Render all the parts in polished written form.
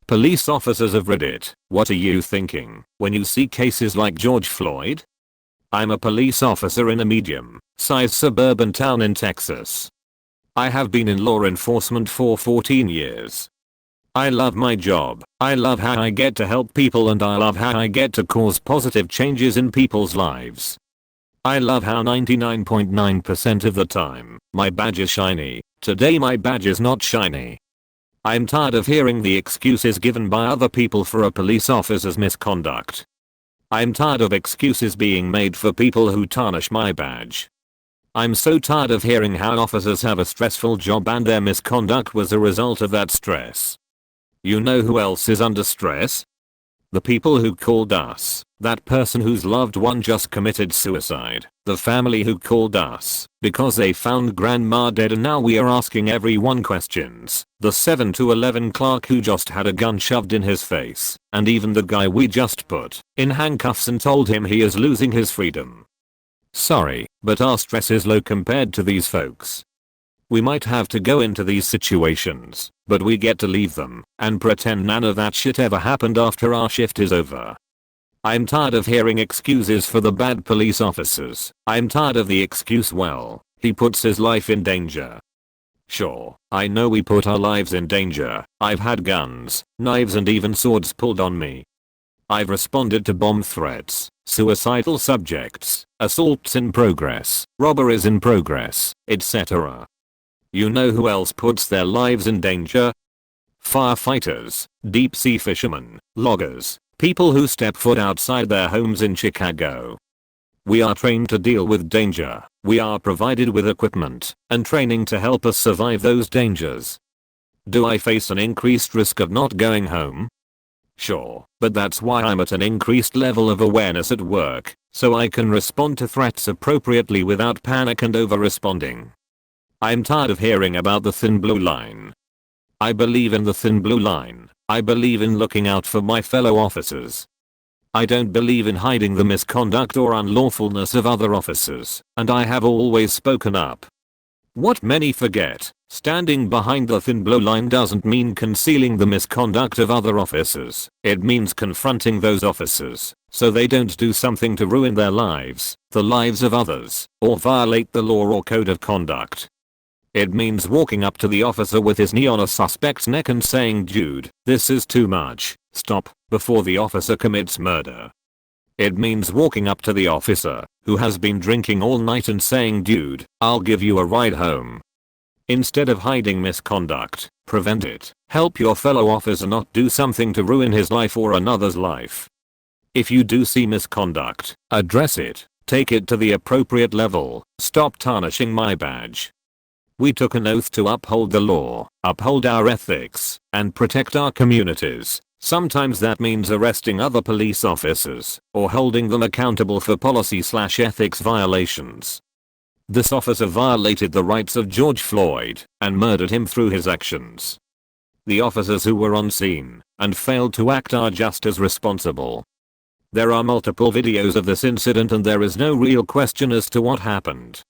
Police officers of Reddit, what are you thinking when you see cases like George Floyd? I'm a police officer in a medium-sized suburban town in Texas. I have been in law enforcement for 14 years. I love my job, I love how I get to help people, and I love how I get to cause positive changes in people's lives. I love how 99.9% of the time, my badge is shiny. Today my badge is not shiny. I'm tired of hearing the excuses given by other people for a police officer's misconduct. I'm tired of excuses being made for people who tarnish my badge. I'm so tired of hearing how officers have a stressful job and their misconduct was a result of that stress. You know who else is under stress? The people who called us, that person whose loved one just committed suicide, the family who called us because they found grandma dead, and now we are asking everyone questions, the 7 to 11 clerk who just had a gun shoved in his face, and even the guy we just put in handcuffs and told him he is losing his freedom. Sorry, but our stress is low compared to these folks. We might have to go into these situations, but we get to leave them and pretend none of that shit ever happened after our shift is over. I'm tired of hearing excuses for the bad police officers. I'm tired of the excuse, well, he puts his life in danger. Sure, I know we put our lives in danger. I've had guns, knives and even swords pulled on me. I've responded to bomb threats, suicidal subjects, assaults in progress, robberies in progress, etc. You know who else puts their lives in danger? Firefighters, deep sea fishermen, loggers, people who step foot outside their homes in Chicago. We are trained to deal with danger. We are provided with equipment and training to help us survive those dangers. Do I face an increased risk of not going home? Sure, but that's why I'm at an increased level of awareness at work, so I can respond to threats appropriately without panic and over-responding. I'm tired of hearing about the thin blue line. I believe in the thin blue line. I believe in looking out for my fellow officers. I don't believe in hiding the misconduct or unlawfulness of other officers, and I have always spoken up. What many forget, standing behind the thin blue line doesn't mean concealing the misconduct of other officers. It means confronting those officers so they don't do something to ruin their lives, the lives of others, or violate the law or code of conduct. It means walking up to the officer with his knee on a suspect's neck and saying, "Dude, this is too much, stop," before the officer commits murder. It means walking up to the officer who has been drinking all night and saying, "Dude, I'll give you a ride home." Instead of hiding misconduct, prevent it. Help your fellow officer not do something to ruin his life or another's life. If you do see misconduct, address it. Take it to the appropriate level. Stop tarnishing my badge. We took an oath to uphold the law, uphold our ethics, and protect our communities. Sometimes that means arresting other police officers or holding them accountable for policy/ethics violations. This officer violated the rights of George Floyd and murdered him through his actions. The officers who were on scene and failed to act are just as responsible. There are multiple videos of this incident and there is no real question as to what happened.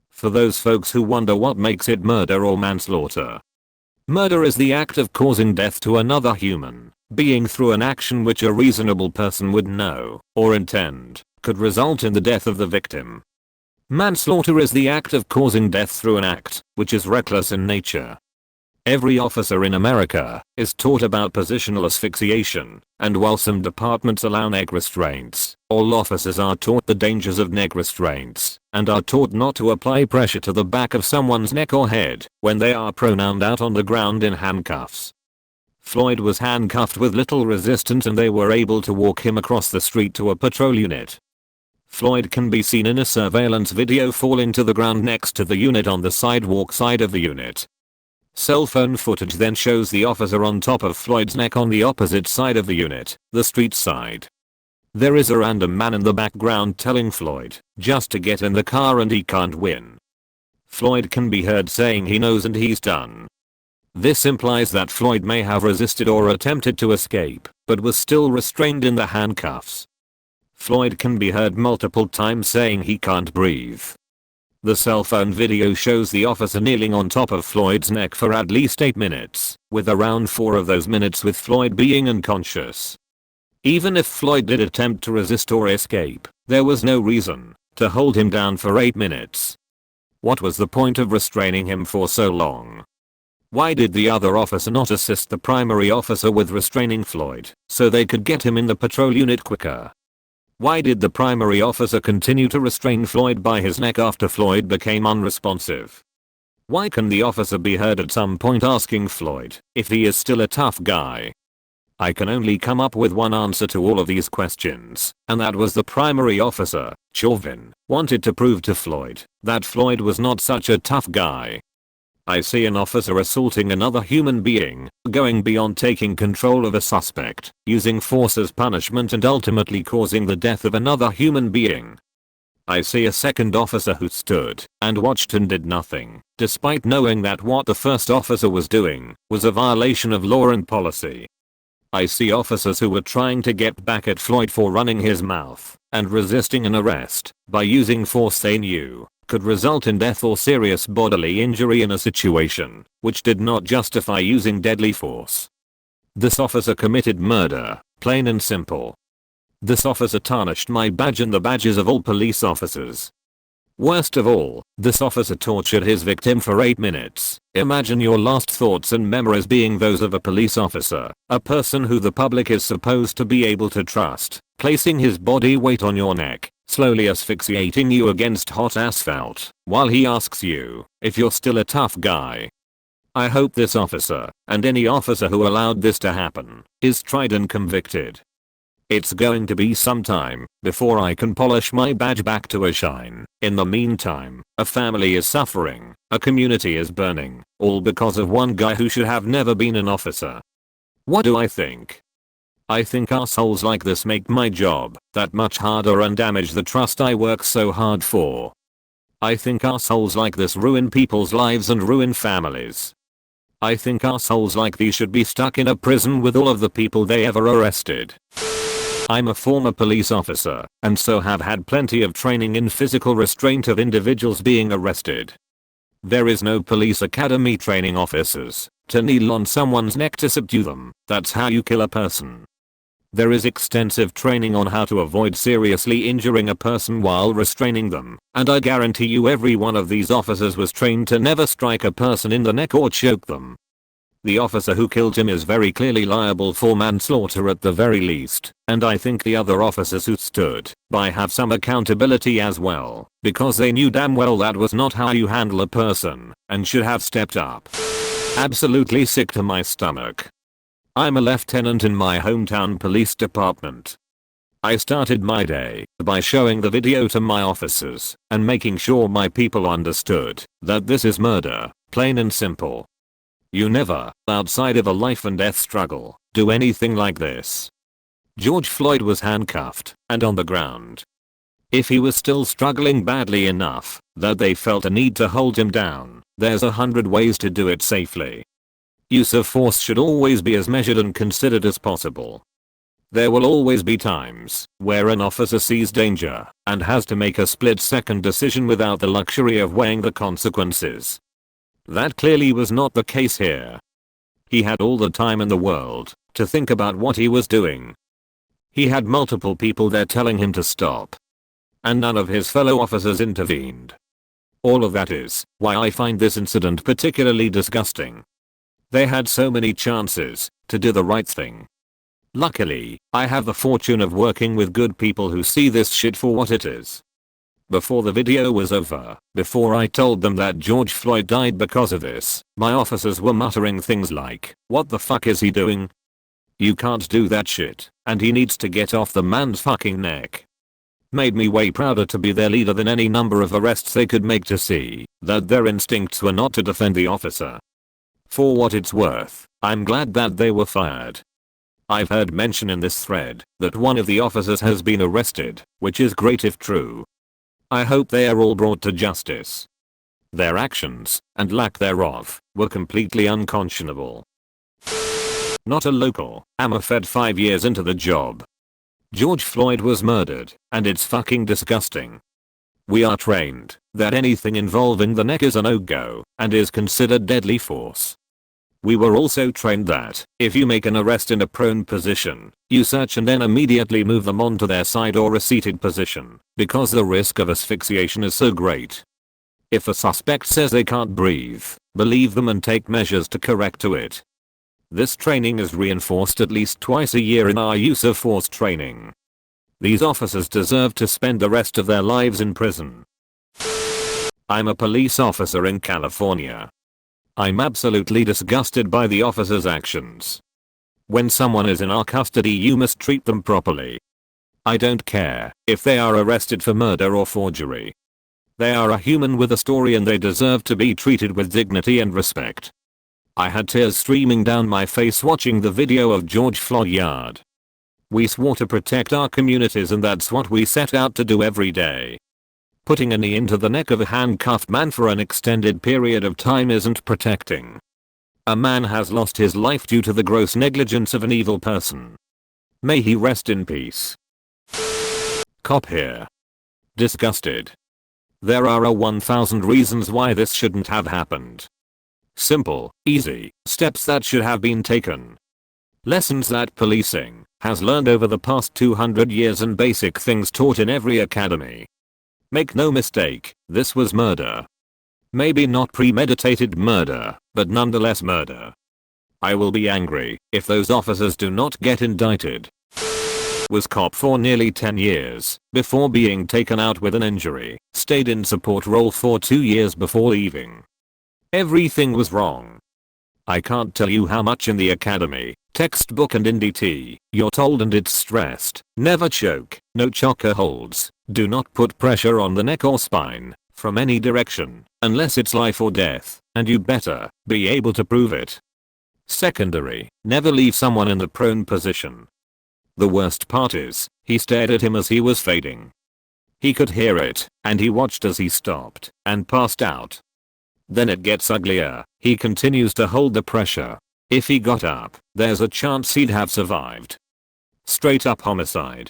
For those folks who wonder what makes it murder or manslaughter. Murder is the act of causing death to another human being through an action which a reasonable person would know or intend could result in the death of the victim. Manslaughter is the act of causing death through an act which is reckless in nature. Every officer in America is taught about positional asphyxiation, and while some departments allow neck restraints, all officers are taught the dangers of neck restraints and are taught not to apply pressure to the back of someone's neck or head when they are prone and out on the ground in handcuffs. Floyd was handcuffed with little resistance and they were able to walk him across the street to a patrol unit. Floyd can be seen in a surveillance video falling to the ground next to the unit on the sidewalk side of the unit. Cell phone footage then shows the officer on top of Floyd's neck on the opposite side of the unit, the street side. There is a random man in the background telling Floyd just to get in the car and he can't win. Floyd can be heard saying he knows and he's done. This implies that Floyd may have resisted or attempted to escape, but was still restrained in the handcuffs. Floyd can be heard multiple times saying he can't breathe. The cell phone video shows the officer kneeling on top of Floyd's neck for at least 8 minutes, with around 4 of those minutes with Floyd being unconscious. Even if Floyd did attempt to resist or escape, there was no reason to hold him down for 8 minutes. What was the point of restraining him for so long? Why did the other officer not assist the primary officer with restraining Floyd so they could get him in the patrol unit quicker? Why did the primary officer continue to restrain Floyd by his neck after Floyd became unresponsive? Why can the officer be heard at some point asking Floyd if he is still a tough guy? I can only come up with one answer to all of these questions, and that was the primary officer, Chauvin, wanted to prove to Floyd that Floyd was not such a tough guy. I see an officer assaulting another human being, going beyond taking control of a suspect, using force as punishment and ultimately causing the death of another human being. I see a second officer who stood and watched and did nothing, despite knowing that what the first officer was doing was a violation of law and policy. I see officers who were trying to get back at Floyd for running his mouth and resisting an arrest by using force they knew could result in death or serious bodily injury in a situation which did not justify using deadly force. This officer committed murder, plain and simple. This officer tarnished my badge and the badges of all police officers. Worst of all, this officer tortured his victim for 8 minutes. Imagine your last thoughts and memories being those of a police officer, a person who the public is supposed to be able to trust, placing his body weight on your neck, slowly asphyxiating you against hot asphalt, while he asks you if you're still a tough guy. I hope this officer, and any officer who allowed this to happen, is tried and convicted. It's going to be some time before I can polish my badge back to a shine. In the meantime, a family is suffering, a community is burning, all because of one guy who should have never been an officer. What do I think? I think assholes like this make my job that much harder and damage the trust I work so hard for. I think assholes like this ruin people's lives and ruin families. I think assholes like these should be stuck in a prison with all of the people they ever arrested. I'm a former police officer, and so have had plenty of training in physical restraint of individuals being arrested. There is no police academy training officers to kneel on someone's neck to subdue them. That's how you kill a person. There is extensive training on how to avoid seriously injuring a person while restraining them, and I guarantee you every one of these officers was trained to never strike a person in the neck or choke them. The officer who killed him is very clearly liable for manslaughter at the very least, and I think the other officers who stood by have some accountability as well, because they knew damn well that was not how you handle a person, and should have stepped up. Absolutely sick to my stomach. I'm a lieutenant in my hometown police department. I started my day by showing the video to my officers and making sure my people understood that this is murder, plain and simple. You never, outside of a life and death struggle, do anything like this. George Floyd was handcuffed and on the ground. If he was still struggling badly enough that they felt a need to hold him down, there's 100 ways to do it safely. Use of force should always be as measured and considered as possible. There will always be times where an officer sees danger and has to make a split-second decision without the luxury of weighing the consequences. That clearly was not the case here. He had all the time in the world to think about what he was doing. He had multiple people there telling him to stop. And none of his fellow officers intervened. All of that is why I find this incident particularly disgusting. They had so many chances to do the right thing. Luckily, I have the fortune of working with good people who see this shit for what it is. Before the video was over, before I told them that George Floyd died because of this, my officers were muttering things like, "What the fuck is he doing? You can't do that shit, and he needs to get off the man's fucking neck." Made me way prouder to be their leader than any number of arrests they could make to see that their instincts were not to defend the officer. For what it's worth, I'm glad that they were fired. I've heard mention in this thread that one of the officers has been arrested, which is great if true. I hope they are all brought to justice. Their actions, and lack thereof, were completely unconscionable. Not a local, I'm a Fed 5 years into the job. George Floyd was murdered, and it's fucking disgusting. We are trained that anything involving the neck is a no-go and is considered deadly force. We were also trained that if you make an arrest in a prone position, you search and then immediately move them onto their side or a seated position, because the risk of asphyxiation is so great. If a suspect says they can't breathe, believe them and take measures to correct to it. This training is reinforced at least twice a year in our use of force training. These officers deserve to spend the rest of their lives in prison. I'm a police officer in California. I'm absolutely disgusted by the officers' actions. When someone is in our custody, you must treat them properly. I don't care if they are arrested for murder or forgery. They are a human with a story and they deserve to be treated with dignity and respect. I had tears streaming down my face watching the video of George Floyd. We swore to protect our communities and that's what we set out to do every day. Putting a knee into the neck of a handcuffed man for an extended period of time isn't protecting. A man has lost his life due to the gross negligence of an evil person. May he rest in peace. Cop here. Disgusted. There are 1,000 reasons why this shouldn't have happened. Simple, easy steps that should have been taken. Lessons that policing has learned over the past 200 years and basic things taught in every academy. Make no mistake, this was murder. Maybe not premeditated murder, but nonetheless murder. I will be angry if those officers do not get indicted. Was cop for nearly 10 years before being taken out with an injury, stayed in support role for 2 years before leaving. Everything was wrong. I can't tell you how much in the academy, textbook and in DT, you're told and it's stressed, never choke, no choker holds, do not put pressure on the neck or spine, from any direction, unless it's life or death, and you better be able to prove it. Secondary, never leave someone in the prone position. The worst part is, he stared at him as he was fading. He could hear it, and he watched as he stopped and passed out. Then it gets uglier, he continues to hold the pressure. If he got up, there's a chance he'd have survived. Straight up homicide.